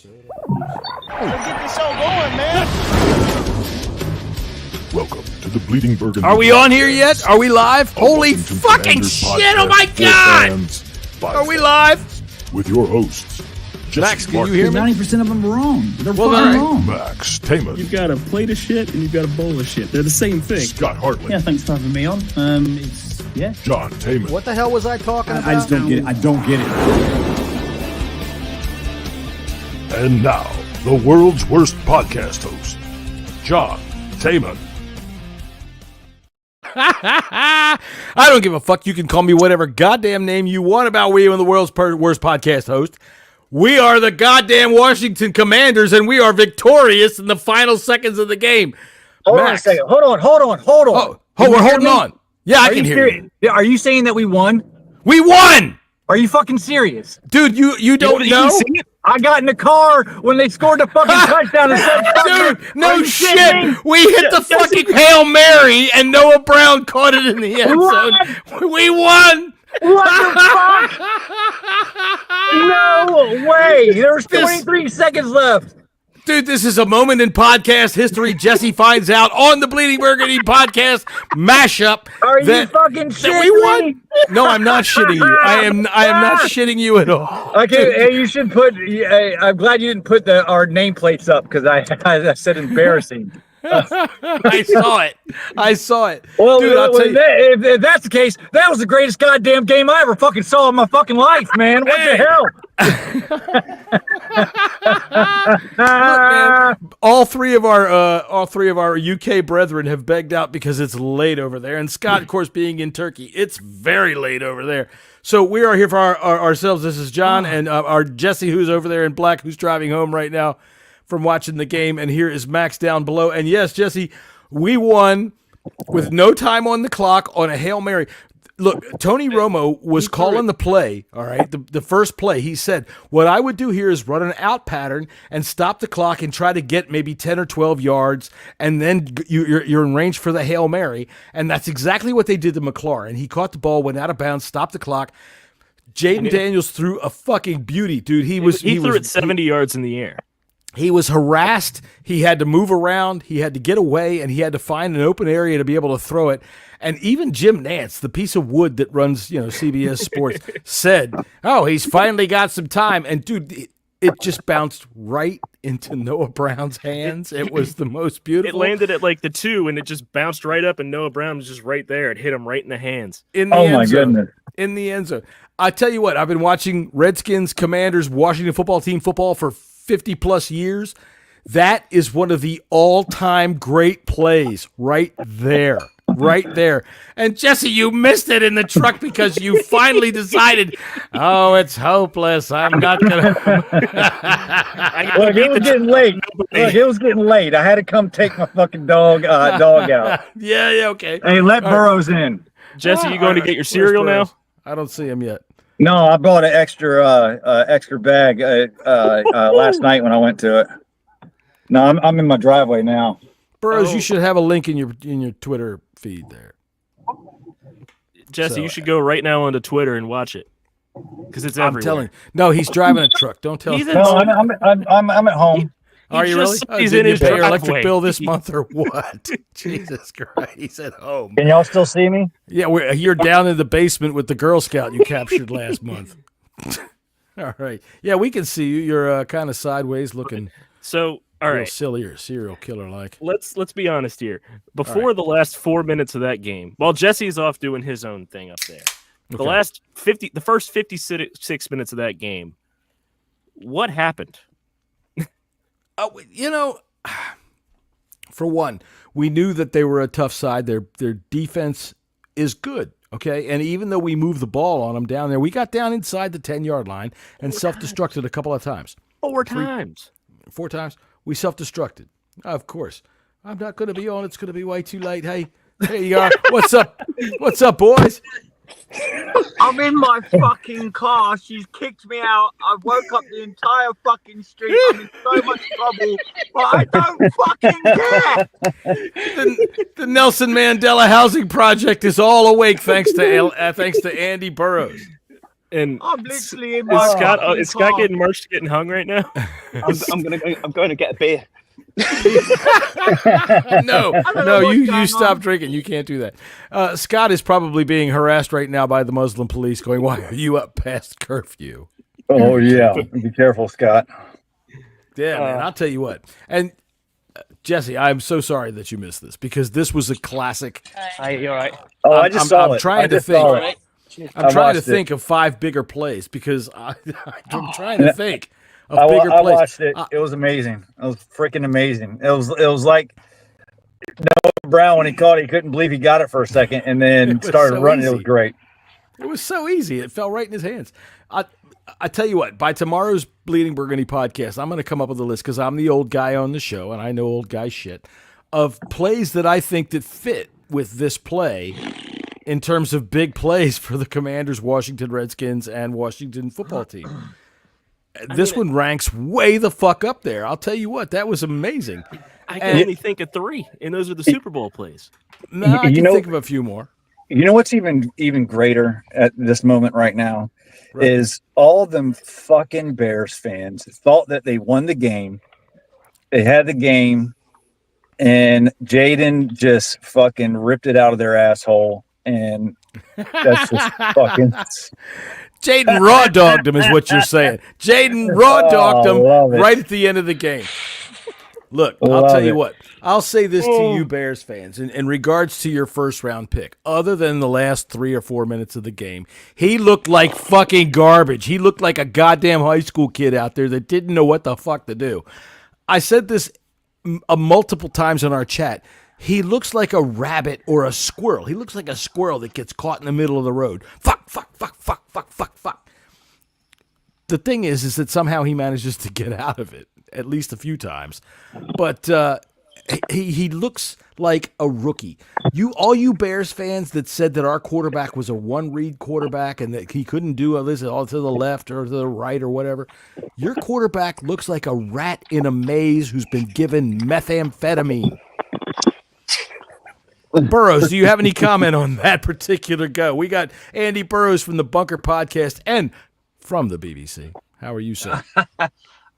get the show going, man. Welcome to the Bleding Burgundy. Are we on here yet? Are we live? Holy fucking shit! Oh my god! Are we live? With your hosts, Max, can you hear me? 90% of them are wrong. They're wrong. Max Taman. You've got a plate of shit and you've got a bowl of shit. They're the same thing. Scott Hartley. Yeah, thanks for having me on. John Taman. What the hell was I talking about? I just don't get it. I don't get it. And now, the world's worst podcast host, John Taman. I don't give a fuck. You can call me whatever goddamn name you want about we and the world's worst podcast host. We are the goddamn Washington Commanders, and we are victorious in the final seconds of the game. Hold on a second. Hold on. Oh, we're holding on. Yeah, I can hear you. Are you saying that we won? We won! Are you fucking serious? Dude, you don't know? I got in the car when they scored the fucking touchdown and said, dude, no shit. We hit the fucking Hail Mary and Noah Brown caught it in the end zone. We won. What the fuck? No way. There's 23 seconds left. Dude, this is a moment in podcast history. Jesse finds out on the Bleding Burgundy Podcast Mashup. Are you fucking shitting we won? No, I'm not shitting you. I am not shitting you at all. Okay, hey, you should put. I'm glad you didn't put our nameplates up because I said embarrassing. I saw it. Well, dude, I'll tell you. If that's the case, that was the greatest goddamn game I ever fucking saw in my fucking life, man. What the hell? Look, man, all three of our UK brethren have begged out because it's late over there, and Scott, of course, being in Turkey, it's very late over there. So we are here for ourselves. This is John and our Jesse, who's over there in black, who's driving home right now from watching the game, and here is Max down below. And yes, Jesse, we won with no time on the clock on a Hail Mary. Look, Tony Romo was calling the play, all right, the first play. He said, what I would do here is run an out pattern and stop the clock and try to get maybe 10 or 12 yards, and then you're in range for the Hail Mary. And that's exactly what they did to McLaurin. He caught the ball, went out of bounds, stopped the clock. Jaden Daniels threw a fucking beauty, dude. He threw it 70 yards in the air. He was harassed. He had to move around. He had to get away, and he had to find an open area to be able to throw it. And even Jim Nantz, the piece of wood that runs, CBS Sports, said, "Oh, he's finally got some time." And dude, it just bounced right into Noah Brown's hands. It was the most beautiful. It landed at like the 2, and it just bounced right up, and Noah Brown was just right there. It hit him right in the hands. Oh my goodness! In the end zone. I tell you what, I've been watching Redskins, Commanders, Washington football team football for 50 plus years. That is one of the all-time great plays right there. And Jesse, you missed it in the truck because you finally decided, oh, it's hopeless. I'm not going to. Look, it was getting late. I had to come take my fucking dog out. Yeah, okay. Hey, let Burrows in. Jesse, you going to get your cereal now? I don't see him yet. No, I bought an extra bag last night when I went to it. No, I'm in my driveway now. Burrows, you should have a link in your Twitter feed there. Jesse, you should go right now onto Twitter and watch it because it's everywhere. I'm telling you. No, he's driving a truck. Don't tell him. No, I'm at home. Are you really? He's did in you his pay your driveway. electric bill this month or what? Jesus Christ, he's at home. Can y'all still see me? Yeah, you're down in the basement with the Girl Scout you captured last month. All right. Yeah, we can see you. You're kind of sideways looking. So, all right, silly or serial killer like. Let's be honest here. Before the last 4 minutes of that game, while Jesse's off doing his own thing up there, the first 56 minutes of that game, what happened? For one, we knew that they were a tough side. Their defense is good, okay? And even though we moved the ball on them down there, we got down inside the 10-yard line and self-destructed a couple of times. 4 times. 4 times? We self-destructed. Of course. I'm not going to be on. It's going to be way too late. Hey, there you are. What's up? What's up, boys? I'm in my fucking car. She's kicked me out. I woke up the entire fucking street. I'm in so much trouble, but I don't fucking care. The Nelson Mandela Housing Project is all awake thanks to Andy Burrows. And I'm literally in is my Scott fucking is Scott car. getting merged, getting hung right now? I'm going to get a beer. No, know what's you going stop on. drinking. You can't do that. Scott is probably being harassed right now by the Muslim police going, why are you up past curfew? Oh yeah, be careful, Scott. Yeah, man, I'll tell you what. And Jesse, I'm so sorry that you missed this because this was a classic. Hey, you all right? Oh, I just saw I'm it. trying I to just saw think. it. I'm I trying to watched it. think of 5 bigger plays because I'm trying to think of I bigger plays. watched it. It was amazing. It was freaking amazing. It was like Noah Brown when he caught it. He couldn't believe he got it for a second, and then It was started so running. It easy. was great. It was so easy. It fell right in his hands. I tell you what, by tomorrow's Bleeding Burgundy podcast, I'm going to come up with a list because I'm the old guy on the show, and I know old guy shit, of plays that I think that fit with this play in terms of big plays for the Commanders, Washington Redskins, and Washington football team. This one ranks way the fuck up there. I'll tell you what, that was amazing. I can only think of 3, and those are the Super Bowl plays. No, I You can know- think of a few more. You know what's even greater at this moment right now is all of them fucking Bears fans thought that they won the game. They had the game, and Jaden just fucking ripped it out of their asshole, and that's just fucking. Jaden raw dogged him is what you're saying. Jaden raw dogged him love it. right at the end of the game. Look, I'll Love tell you it. what. I'll say this to you Bears fans in regards to your first round pick. Other than the last 3 or 4 minutes of the game, he looked like fucking garbage. He looked like a goddamn high school kid out there that didn't know what the fuck to do. I said this multiple times in our chat. He looks like a rabbit or a squirrel. He looks like a squirrel that gets caught in the middle of the road. Fuck, fuck, fuck, fuck, fuck, fuck, fuck. The thing is that somehow he manages to get out of it at least a few times. But he looks like a rookie. All you Bears fans that said that our quarterback was a one-read quarterback and that he couldn't do this all to the left or to the right or whatever, your quarterback looks like a rat in a maze who's been given methamphetamine. Burrows, do you have any comment on that particular go? We got Andy Burrows from the Bunker Podcast and from the BBC. How are you, sir?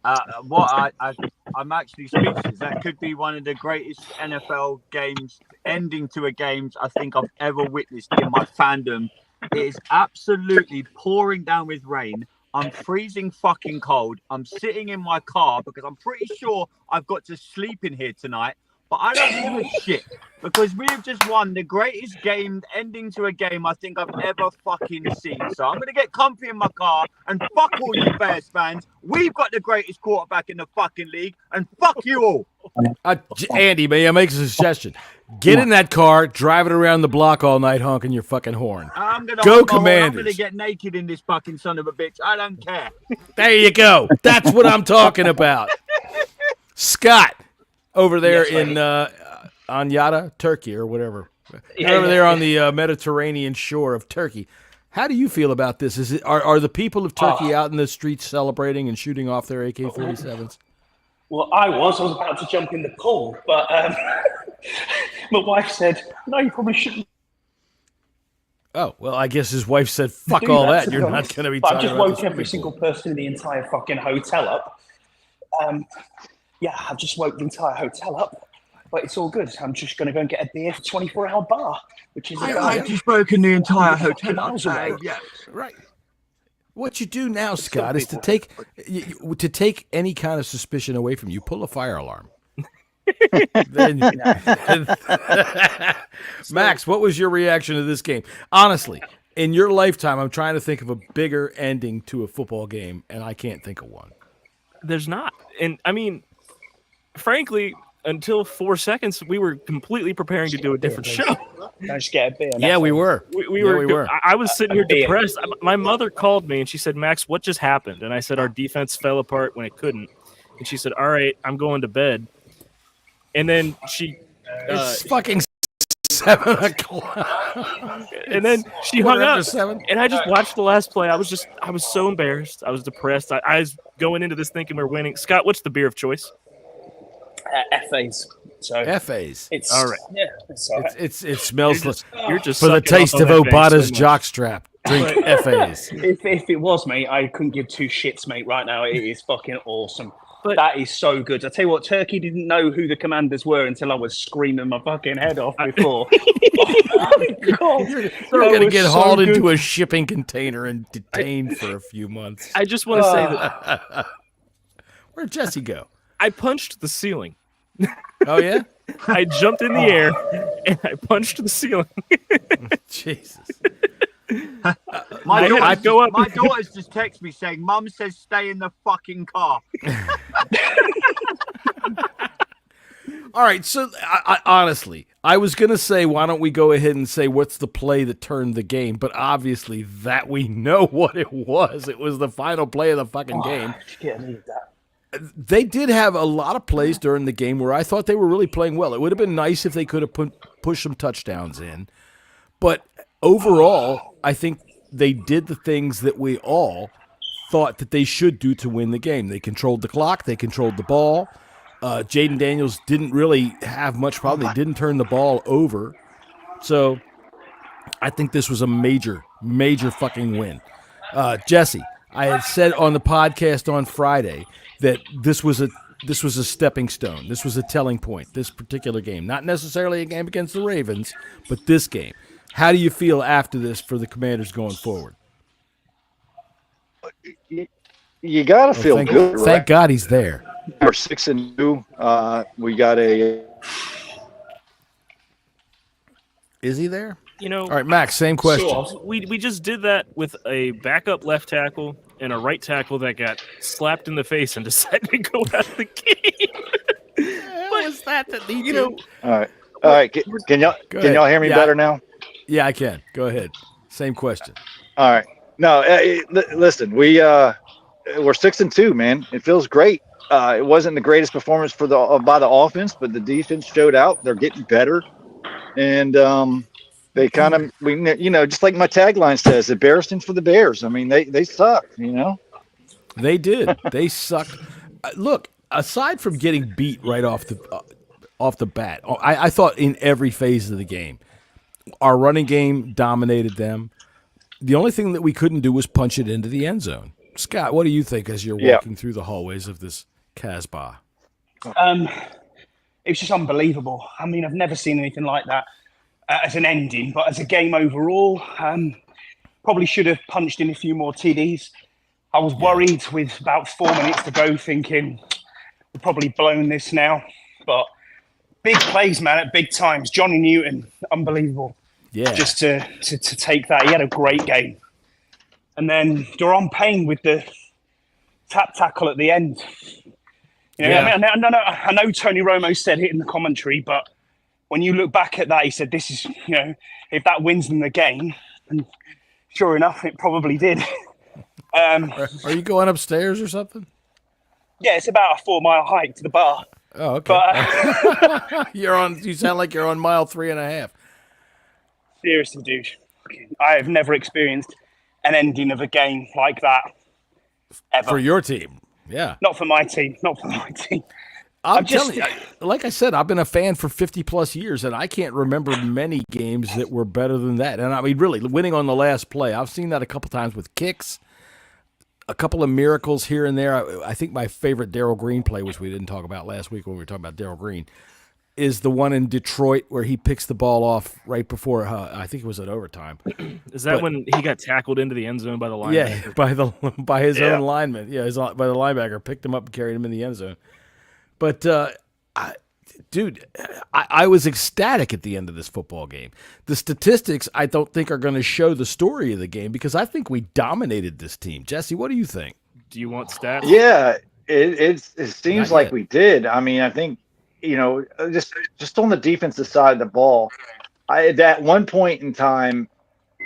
I'm actually speechless. That could be one of the greatest NFL games, ending to a games I think I've ever witnessed in my fandom. It is absolutely pouring down with rain. I'm freezing fucking cold. I'm sitting in my car because I'm pretty sure I've got to sleep in here tonight. But I don't give a shit because we have just won the greatest game, ending to a game I think I've ever fucking seen. So I'm going to get comfy in my car and fuck all you Bears fans. We've got the greatest quarterback in the fucking league and fuck you all. Andy, may I make a suggestion? Get in that car, drive it around the block all night honking your fucking horn. I'm going to Go I'm Commanders. going to get naked in this fucking son of a bitch. I don't care. There you go. That's what I'm talking about. Scott, over there in Anyata, Turkey, or whatever. Over there on the Mediterranean shore of Turkey. How do you feel about this? Are the people of Turkey out in the streets celebrating and shooting off their AK-47s? Well, I was about to jump in the pool, but my wife said, no, you probably shouldn't. Oh, well, I guess his wife said, fuck do all that, that. to be You're not honest. going to be But I talking just about woke the every swimming single pool. person in the entire fucking hotel up. Yeah, I've just woke the entire hotel up, but it's all good. I'm just going to go and get a beer for 24-hour bar, which is I've just broken the entire hotel. miles away. Yeah. Right. What you do now, Scott, is to take any kind of suspicion away from you. Pull a fire alarm. Max, what was your reaction to this game? Honestly, in your lifetime, I'm trying to think of a bigger ending to a football game, and I can't think of one. There's not. And I mean, frankly, until 4 seconds, we were completely preparing to do a different show. Can I just get a beer? Yeah, we were. We Yeah, were. we were. I was sitting here beer. depressed. My mother called me and she said, "Max, what just happened?" And I said, "Our defense fell apart when it couldn't." And she said, "All right, I'm going to bed." And then she, It's fucking 7 o'clock. and then she hung up. 7. And I just watched the last play. I was so embarrassed. I was depressed. I was going into this thinking we're winning. Scott, what's the beer of choice? FAs. So FAs. it's All right. Yeah, it's all right. It smells You're just for the sucking taste off of on that bank Obata's so much. jockstrap. Drink FAs. If it was, mate, I couldn't give two shits, mate. Right now, it is fucking awesome. But- That is so good. I tell you what, Turkey didn't know who the commanders were until I was screaming my fucking head off before. Oh my God. You're That going to was get so hauled good. into a shipping container and detained for a few months. I just want to say that Where'd Jesse go? I punched the ceiling. Oh, yeah? I jumped in the air and I punched the ceiling. Jesus. My I go up. daughter's just texted me saying, "Mum says stay in the fucking car." All right, so I honestly, I was going to say, why don't we go ahead and say what's the play that turned the game? But obviously that we know what it was. It was the final play of the fucking game. Yeah, I needed that. They did have a lot of plays during the game where I thought they were really playing well. It would have been nice if they could have pushed some touchdowns in. But overall, I think they did the things that we all thought that they should do to win the game. They controlled the clock. They controlled the ball. Jaden Daniels didn't really have much problem. They didn't turn the ball over. So I think this was a major, major fucking win. Jesse, I had said on the podcast on Friday that this was a stepping stone. This was a telling point, this particular game. Not necessarily a game against the Ravens, but this game. How do you feel after this for the Commanders going forward? You got to feel thank, good, right? Thank God he's there. We're 6-2. We got a. Is he there? You know, All right, Max, same question. we just did that with a backup left tackle and a right tackle that got slapped in the face and decided to go out of the game. What was that he You know, All right. Can y'all hear me better now? Yeah, I can. Go ahead. Same question. All right. No, listen, we're 6-2, man. It feels great. It wasn't the greatest performance by the offense, but the defense showed out. They're getting better, and they kind of just like my tagline says, embarrassing for the Bears. I mean, they suck. They did. They sucked. Look, aside from getting beat right off the bat, I thought in every phase of the game, our running game dominated them. The only thing that we couldn't do was punch it into the end zone. Scott, what do you think as you're walking through the hallways of this Casbah? It was just unbelievable. I mean, I've never seen anything like that as an ending, but as a game overall, probably should have punched in a few more TDs. I was worried with about 4 minutes to go, thinking we've probably blown this now. But big plays, man, at big times. Johnny Newton, unbelievable. Yeah. Just to take that. He had a great game. And then Daron Payne with the tap tackle at the end. I know Tony Romo said it in the commentary, but when you look back at that, he said, this is, if that wins them the game, and sure enough, it probably did. Are you going upstairs or something? Yeah, it's about a 4-mile hike to the bar. Oh, okay. But You sound like you're on mile 3.5. seriously, dude, I have never experienced an ending of a game like that ever. For your team. Yeah. Not for my team. I'm telling you, like I said, I've been a fan for 50 plus years, and I can't remember many games that were better than that. And I mean, really, winning on the last play, I've seen that a couple times with kicks, a couple of miracles here and there. I think my favorite Darryl Green play, which we didn't talk about last week when we were talking about Darryl Green, is the one in Detroit where he picks the ball off right before, I think it was at overtime. Is that when he got tackled into the end zone by the linebacker? Yeah, by his own lineman. Yeah, by the linebacker, picked him up and carried him in the end zone. But, I was ecstatic at the end of this football game. The statistics, I don't think, are going to show the story of the game because I think we dominated this team. Jesse, what do you think? Do you want stats? Yeah, it seems like we did. I mean, I think, just on the defensive side of the ball, at one point in time,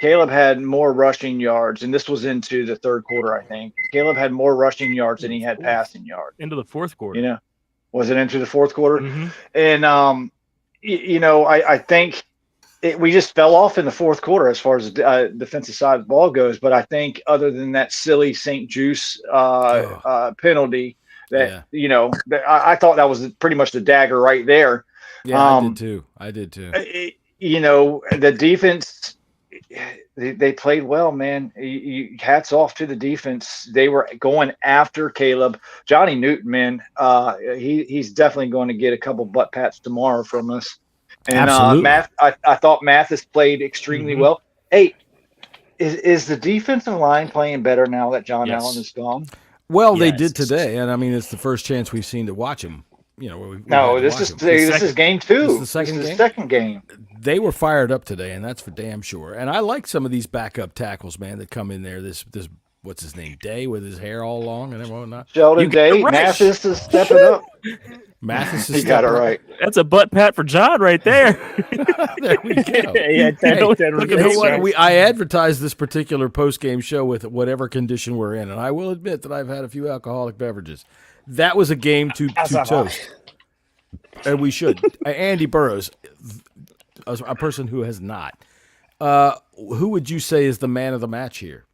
Caleb had more rushing yards, and this was into the third quarter, I think. Caleb had more rushing yards than he had passing yards. Into the fourth quarter. Was it into the fourth quarter? Mm-hmm. And, I think we just fell off in the fourth quarter as far as the defensive side of the ball goes. But I think other than that silly St. Juice penalty, I thought that was pretty much the dagger right there. Yeah, I did too. The defense, they played well, man. Hats off to the defense. They were going after Caleb. Johnny Newton, man. He's definitely going to get a couple butt pats tomorrow from us. And I thought Mathis played extremely well. Hey, is the defensive line playing better now that John Allen is gone? Well, they did today, and I mean it's the first chance we've seen to watch him. This is game 2. This is the second game. They were fired up today, and that's for damn sure. And I like some of these backup tackles, man, that come in there. This what's his name, Day, with his hair all long and whatnot. Sheldon Day, Mathis is stepping up. Mathis is he got it right. That's a butt pat for John right there. There we go. I advertised this particular post-game show with whatever condition we're in, and I will admit that I've had a few alcoholic beverages. That was a game to toast. And we should. Andy Burrows, a person who has not. Who would you say is the man of the match here?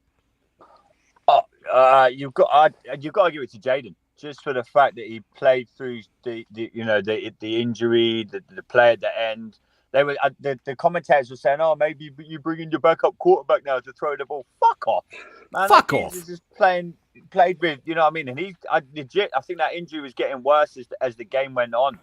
You've got to give it to Jaden, just for the fact that he played through the injury, the play at the end. They were the commentators were saying, "Oh, maybe you bring in your backup quarterback now to throw the ball." Fuck off, man. Fuck off. He's just played with, you know what I mean. And I think that injury was getting worse as the game went on.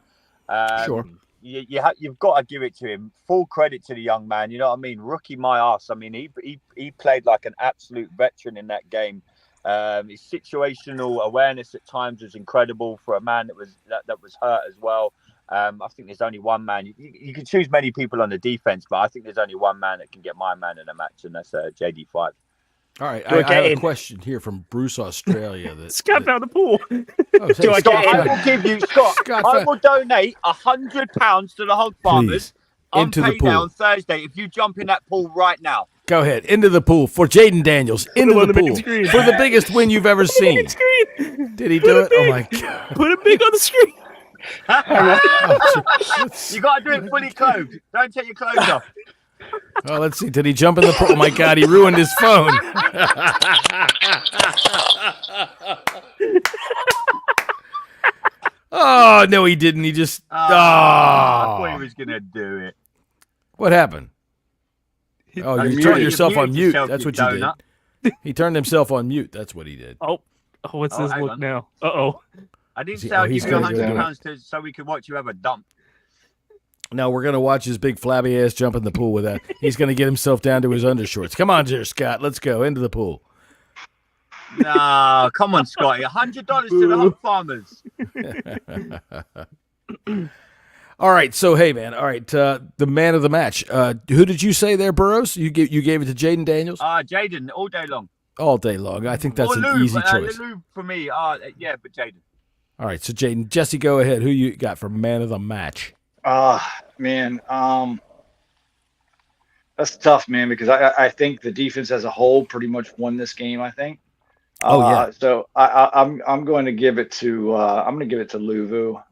Sure. You've got to give it to him. Full credit to the young man. You know what I mean? Rookie my ass. I mean, he played like an absolute veteran in that game. His situational awareness at times was incredible for a man that was hurt as well. I think there's only one man. You can choose many people on the defense, but I think there's only one man that can get my man in a match, and that's JD5. All right, I have a question here from Bruce, Australia. Scott found the pool. I will donate £100 to the hog farmers into the pool on Thursday if you jump in that pool right now. Go ahead, into the pool for Jaden Daniels. Into the pool for the biggest win you've ever seen. Did he do it? Oh my God! Put it big on the screen. You got to do it fully clothed. Don't take your clothes off. Oh, let's see. Did he jump in the pool? Oh my God! He ruined his phone. Oh no, he didn't. He just. I thought he was gonna do it. What happened? Oh, you turned yourself on mute. That's what you did. He turned himself on mute. That's what he did. Oh, what's this look now? Uh-oh. I didn't say I'll give you £100 so we could watch you have a dump. No, we're going to watch his big flabby ass jump in the pool with that. He's going to get himself down to his undershorts. Come on, dear Scott. Let's go into the pool. No, come on, Scotty. $100 to the hog farmers. All right, so hey, man. All right, the man of the match. Who did you say there, Burrows? You gave it to Jaden Daniels? Jaden, all day long. All day long. I think that's an easy choice. Lou for me. But Jaden. All right, so Jaden, Jesse, go ahead. Who you got for man of the match? Man, that's tough, man, because I think the defense as a whole pretty much won this game. I think. So I'm going to give it to Luvu.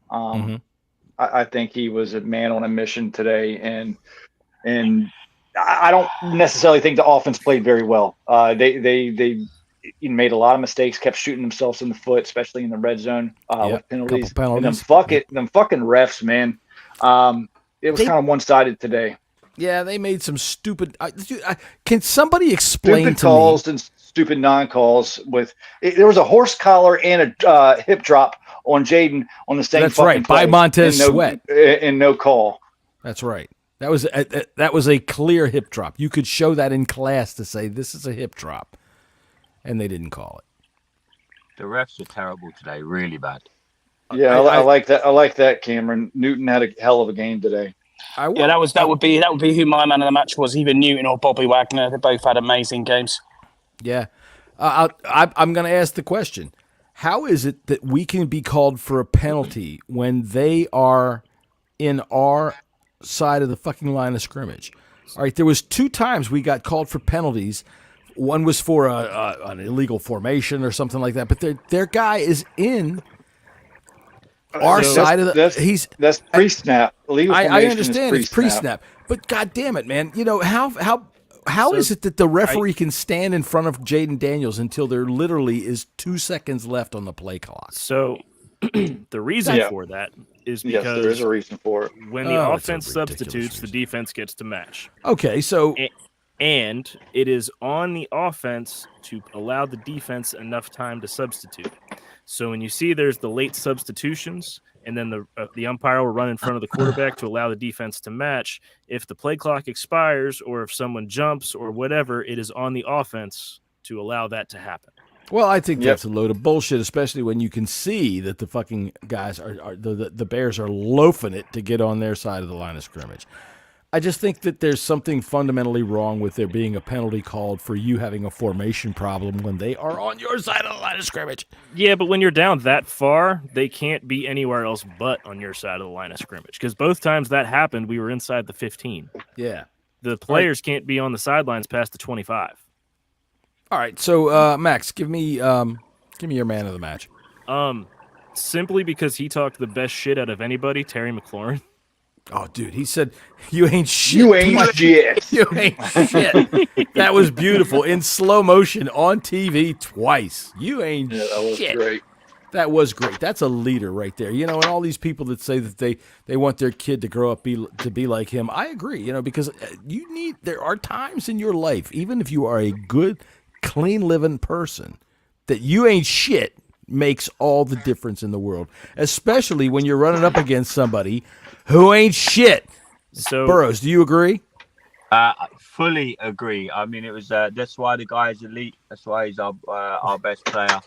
I think he was a man on a mission today, and I don't necessarily think the offense played very well. They made a lot of mistakes, kept shooting themselves in the foot, especially in the red zone with penalties. And them fucking refs, man. It was kind of one-sided today. Yeah, they made some stupid. Can somebody explain stupid calls and stupid non-calls? There was a horse collar and a hip drop on Jaden on the same. That's right, by Montez Sweat, and no call. That's right. That was a clear hip drop. You could show that in class to say this is a hip drop, and they didn't call it. The refs are terrible today, really bad. Yeah, I like that. I like that. Cameron Newton had a hell of a game today. That would be who my man of the match was. Either Newton or Bobby Wagner. They both had amazing games. Yeah, I'm going to ask the question: how is it that we can be called for a penalty when they are in our side of the fucking line of scrimmage? All right, there was 2 times we got called for penalties. One was for an illegal formation or something like that, but their guy is in our side of the. That's pre-snap. I understand it's pre-snap, but god damn it, man! You know how is it that the referee can stand in front of Jaden Daniels until there literally is 2 seconds left on the play clock? So the reason for that is because there is a reason for it. When the offense substitutes, the defense gets to match. Okay, so and it is on the offense to allow the defense enough time to substitute. So when you see there's the late substitutions, and then the umpire will run in front of the quarterback to allow the defense to match. If the play clock expires or if someone jumps or whatever, it is on the offense to allow that to happen. Well, I think that's a load of bullshit, especially when you can see that the fucking guys the Bears are loafing it to get on their side of the line of scrimmage. I just think that there's something fundamentally wrong with there being a penalty called for you having a formation problem when they are on your side of the line of scrimmage. Yeah, but when you're down that far, they can't be anywhere else but on your side of the line of scrimmage. Because both times that happened, we were inside the 15. Yeah. The players can't be on the sidelines past the 25. All right, so Max, give me your man of the match. Simply because he talked the best shit out of anybody, Terry McLaurin. Oh, dude, he said, "You ain't shit. You ain't shit. You ain't shit." That was beautiful in slow motion on TV twice. You ain't shit. That was great. That was great. That's a leader right there. You know, and all these people that say that they want their kid to grow up to be like him. I agree. You know, because there are times in your life, even if you are a good, clean living person, that you ain't shit makes all the difference in the world, especially when you're running up against somebody who ain't shit. So, Burrows, do you agree? I fully agree. I mean, it was that's why the guy is elite. That's why he's our best player.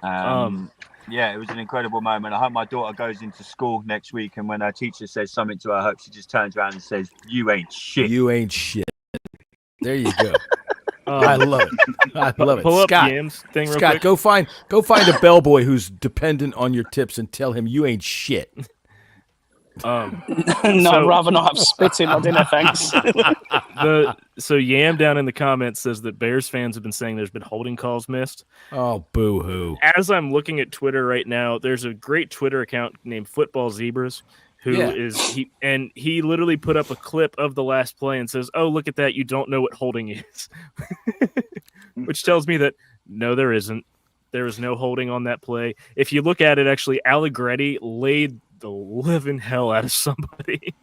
Yeah, it was an incredible moment. I hope my daughter goes into school next week, and when her teacher says something to her, I hope she just turns around and says, "You ain't shit." You ain't shit. There you go. I love it. I love it. Pull up Scott, Yams thing real Scott, quick. go find a bellboy who's dependent on your tips and tell him you ain't shit. No, I'd rather not have spit in my dinner, thanks. So Yam down in the comments says that Bears fans have been saying there's been holding calls missed. Oh, boo-hoo. As I'm looking at Twitter right now, there's a great Twitter account named Football Zebras he literally put up a clip of the last play and says, "Oh, look at that, you don't know what holding is." Which tells me that no, there isn't. There is no holding on that play. If you look at it, actually, Allegretti laid the living hell out of somebody.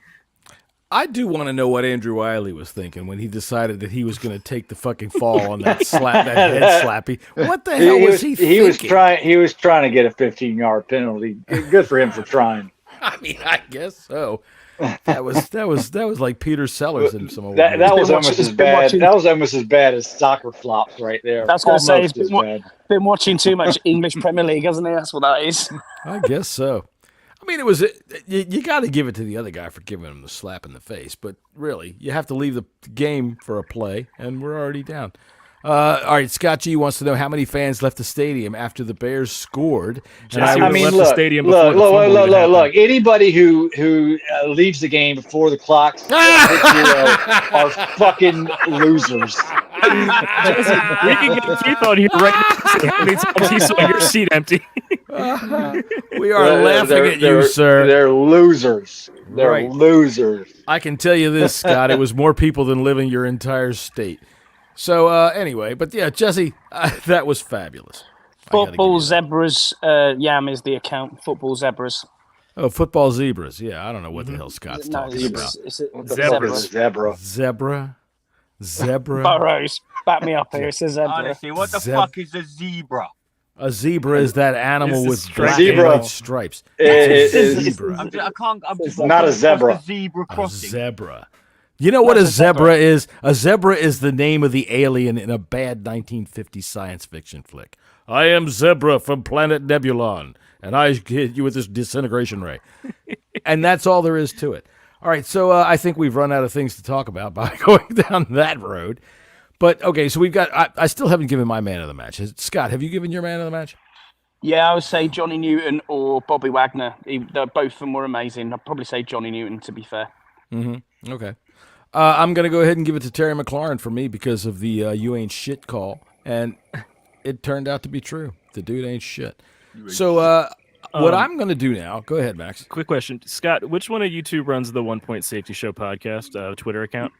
I do want to know what Andrew Wiley was thinking when he decided that he was going to take the fucking fall on that head slappy. What the hell was he thinking? He was trying to get a 15-yard penalty. Good for him for trying. I mean, I guess so. That was like Peter Sellers in some. That was almost as bad. That was almost as bad as soccer flops right there. That's going to say he's been watching too much English Premier League, hasn't he? That's what that is. I guess so. I mean, you got to give it to the other guy for giving him the slap in the face, but really, you have to leave the game for a play, and we're already down. All right, Scott G wants to know how many fans left the stadium after the Bears scored. Jesse left the stadium look. Anybody who leaves the game before the clock are fucking losers. Jesse, we can get a few on here right now. How many times he saw your seat empty? We are laughing at you, sir. They're losers. They're losers. I can tell you this, Scott. It was more people than living your entire state. So anyway, but yeah, Jesse, that was fabulous. Football Zebras, Yam is the account. Football Zebras. Oh, Football Zebras. Yeah, I don't know what the hell Scott's talking about. Zebra. Burrows, back me up here. It says zebra. Honestly, what the fuck is a zebra? A zebra is that animal with black and white stripes. It is zebra. I'm just not a zebra. Zebra crossing. A zebra. You know what a zebra is? A zebra is the name of the alien in a bad 1950s science fiction flick. I am Zebra from planet Nebulon, and I hit you with this disintegration ray. And that's all there is to it. All right, so I think we've run out of things to talk about by going down that road. But, okay, so we've got – I still haven't given my man of the match. Scott, have you given your man of the match? Yeah, I would say Johnny Newton or Bobby Wagner. Both of them were amazing. I'd probably say Johnny Newton, to be fair. Mm-hmm. Okay. I'm going to go ahead and give it to Terry McLaurin for me because of the you ain't shit call. And it turned out to be true. The dude ain't shit. So what I'm going to do now, go ahead, Max. Quick question. Scott, which one of you two runs the 1 Point Safety Show podcast Twitter account?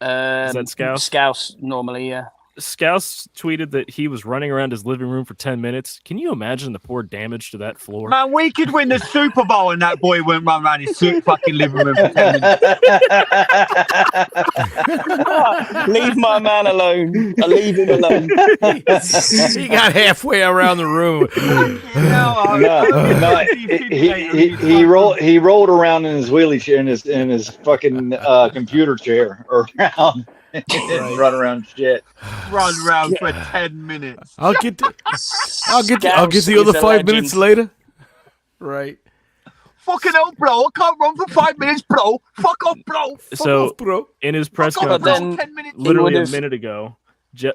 Is that Scouse? Scouse, normally, yeah. Scouse tweeted that he was running around his living room for 10 minutes. Can you imagine the poor damage to that floor? Man, we could win the Super Bowl and that boy wouldn't run around his fucking living room for 10 minutes. Leave my man alone. I leave him alone. He got halfway around the room. He rolled around in his wheelie chair, in his fucking computer chair around. Run around shit. Run around for 10 minutes. I'll get the other 5 minutes later. Right. Fucking hell, bro. I can't run for 5 minutes, bro. Fuck off, bro. Bro. In his press Fuck off, conference, bro. 10 minutes. literally a minute ago,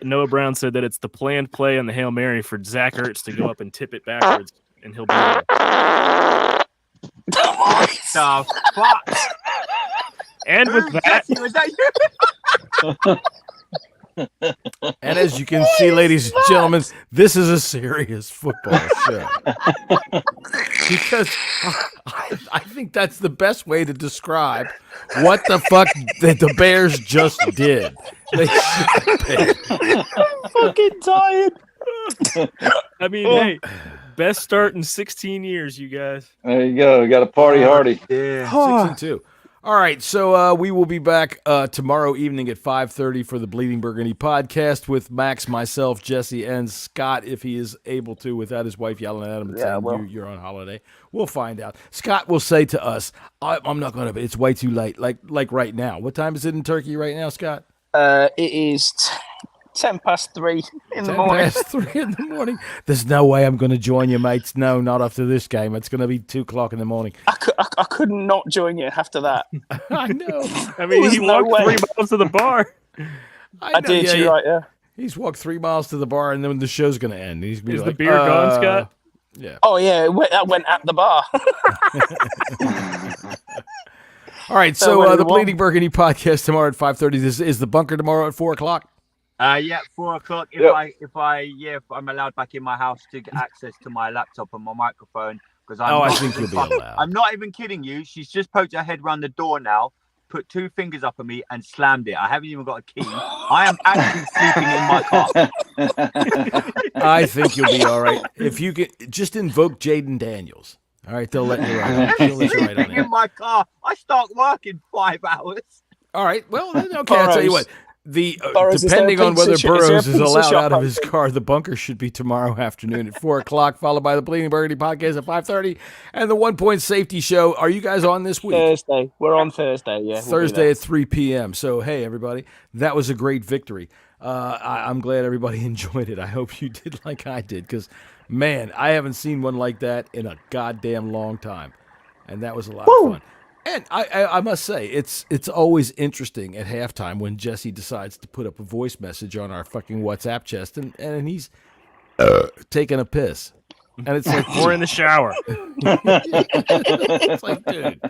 Noah Brown said that it's the planned play on the Hail Mary for Zach Ertz to go up and tip it backwards, and he'll be there. What the fuck? And with that, Was that you? And as you can see, ladies and gentlemen, this is a serious football show. Because I think that's the best way to describe what the fuck that the Bears just did. They Fucking tired. I mean, hey, best start in 16 years, you guys. There you go. We got a party hardy. Yeah. 6-2. All right, so we will be back tomorrow evening at 5:30 for the Bleding Burgundy Podcast with Max, myself, Jesse, and Scott, if he is able to, without his wife yelling at him and saying you're on holiday. We'll find out. Scott will say to us, I'm not going to, it's way too late, like right now. What time is it in Turkey right now, Scott? It is 3:10 in the morning. 3 in the morning. There's no way I'm going to join you, mates. No, not after this game. It's going to be 2:00 in the morning. I could not join you after that. I know. I mean, There's he no walked way. 3 miles to the bar. I did, you're right, yeah. He's walked 3 miles to the bar, and then the show's going to end. He's gonna be Is like, the beer gone, Scott? Yeah. Oh, yeah, that went at the bar. All right, so the Bleding Burgundy Podcast tomorrow at 5:30. This is the Bunker tomorrow at 4:00. Yeah, 4:00. If I'm allowed back in my house to get access to my laptop and my microphone, because I think you'll be allowed. I'm not even kidding you. She's just poked her head around the door now, put 2 fingers up at me, and slammed it. I haven't even got a key. I am actually sleeping in my car. I think you'll be all right if you can just invoke Jaden Daniels. All right, they'll let you right. She'll let you right on Sleeping there. in my car. I start work in 5 hours. All right, well, okay. I'll tell you what. Burroughs, Depending on whether Burroughs is pizza allowed shop out of his open? car, the Bunker should be tomorrow afternoon at 4:00, followed by the Bleding Burgundy Podcast at 5:30, and the 1 Point Safety Show. Are you guys on this week? Thursday. We're on Thursday, yeah. Thursday at 3 p.m. So, hey, everybody, that was a great victory. I'm glad everybody enjoyed it. I hope you did like I did, because, man, I haven't seen one like that in a goddamn long time, and that was a lot of fun. And I must say, it's always interesting at halftime when Jesse decides to put up a voice message on our fucking WhatsApp chest, and he's taking a piss. And it's like, Or in the shower. it's like, dude.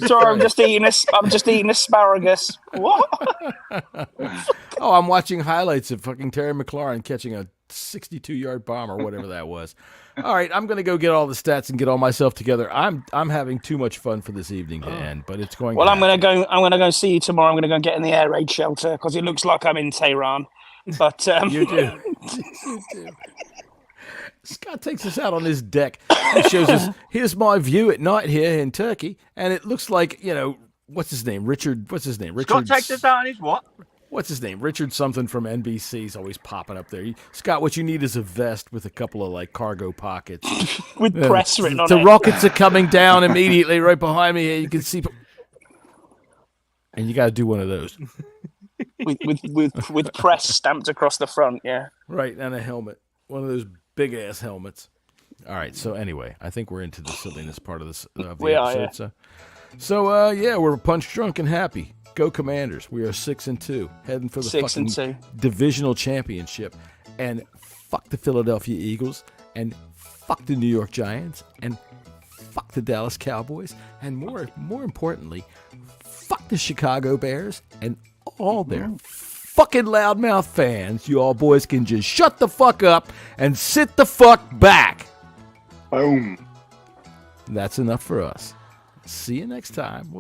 Sorry, I'm just eating asparagus. What? Oh, I'm watching highlights of fucking Terry McLaurin catching a 62-yard bomb or whatever that was. All right, I'm going to go get all the stats and get all myself together. I'm having too much fun for this evening to end, but it's going. Well, I'm gonna go see you tomorrow. I'm gonna go and get in the air raid shelter because it looks like I'm in Tehran. But You do. You do. Scott takes us out on his deck. He shows us, here's my view at night here in Turkey, and it looks like, what's his name? Richard. Scott takes us out on his what? What's his name? Richard something from NBC is always popping up there. Scott, what you need is a vest with a couple of cargo pockets. with press written on The it. rockets are coming down immediately right behind me here. You can see. And you got to do one of those. with press stamped across the front, yeah. Right, and a helmet. One of those big-ass helmets. All right, so anyway, I think we're into the silliness part of this of the We are, episode. So we're punch drunk and happy. Go Commanders. We are 6-2, heading for the 6-2 divisional championship. And fuck the Philadelphia Eagles, and fuck the New York Giants, and fuck the Dallas Cowboys, and more importantly, fuck the Chicago Bears and all their fucking loudmouth fans. You all boys can just shut the fuck up and sit the fuck back. Boom. That's enough for us. See you next time. We'll